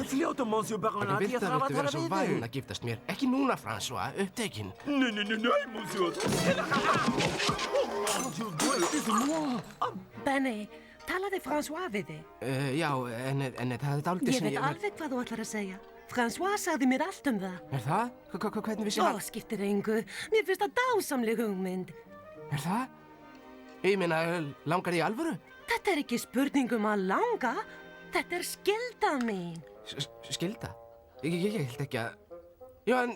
Fljóta, monsieur Baronet, ég þarf að tala við þig. Væn að giftast mér. Ekki núna, François, upptekinn. Nei, monsieur. Benny, talaði François við þig? Já, en það er dálítið Ég veit alveg hvað þú ætlar að segja. François sagði mér allt það. Er það? Hvernig vissi hann? Skiptir engu. Mér finnst það dásamleg hugmynd. Er það? Ég meina, langar í alvöru? Þetta er ekki spurning að langa. Þetta er skylda mín. Skylda? Ég held ekki að... Já, en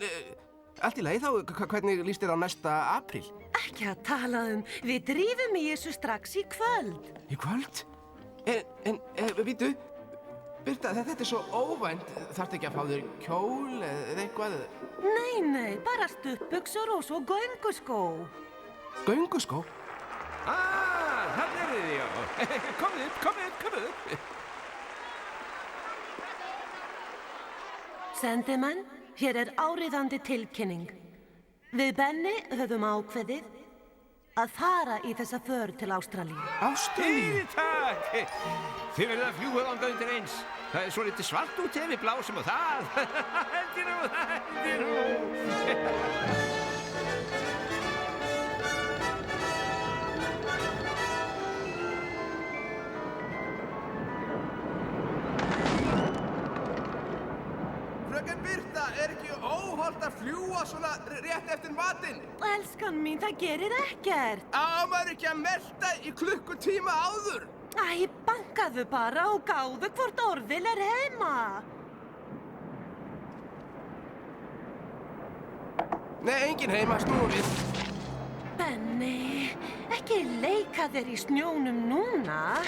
allt í lagi þá, hvernig líst þér á næsta apríl? Ekki að tala við drífum í þessu strax í kvöld. Í kvöld? Vítu, Birta, þetta er svo óvænt. Þarftu ekki að fá þér kjól eða eitthvað? Nei, bara stuttbuxur og svo gönguskó. Gönguskó? Þarna þið, já. Komið upp. Sendimenn, hér er áríðandi tilkynning. Við Benny höfum ákveðið að fara í þessa för til Ástralíu. Ástralíu? Takk. Þið verðið að fljúga þangað undir eins. Það er svo litið svart út ef við blásum á það. Heldur nú. Fröken Birta, er ekki óhollt að fljúga svona rétt eftir matinn? Elskan mín, það gerir ekkert. Á maður ekki að melta í klukkutíma áður? Æ, bankaðu bara og gáðu hvort Orville er heima. Nei, enginn heima, snúum við. Benny, ekki leika þér í snjónum núna.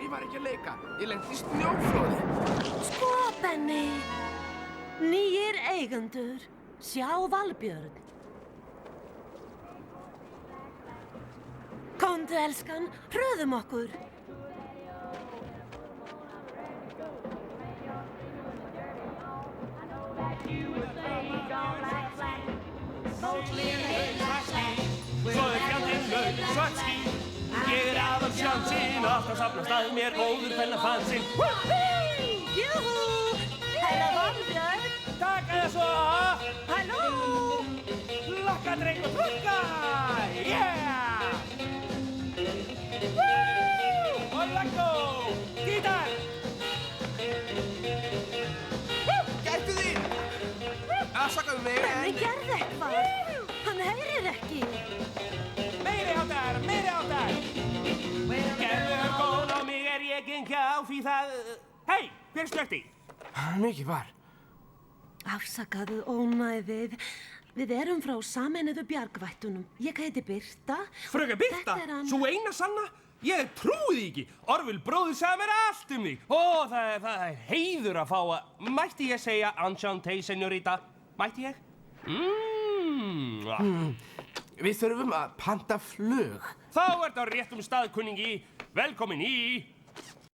Ég var ekki að leika, ég lenti í snjóflóði. Sko, Benny, nýir eigendur, sjá Valbjörn. Komdu, elskan, hröðum okkur. Svo fjandinn laug svart ský. Ég aðal sjansinn, oft að safnast að mér góður pennafansinn. Júhú! Herra Valbjörn! Takk eða svo! Halló! Lokka, drengur, lokka! Yeah! Og laggó! Gítar! Gættu þín! Afsakaðu mig, Benny, gerðu eitthvað. Hann heyrir ekki. Meiri áttar! Gerður góð á mig ég geng hjá því það... Hei, hver slökti? Mikið var. Afsakaðu ónæðið. Við erum frá Sameinuðu bjargvættunum. Ég heiti Birta. Fröken Birta, Þetta er hann- svo eina sanna? Ég trúi því ekki. Orville bróðir sagði mér allt þig. Ó, það er heiður að fá að... Mætti ég segja enchanté, señorita? Mætti ég? Við þurfum að panta flug. Þá ert á réttum stað, kunningi. Velkomin í...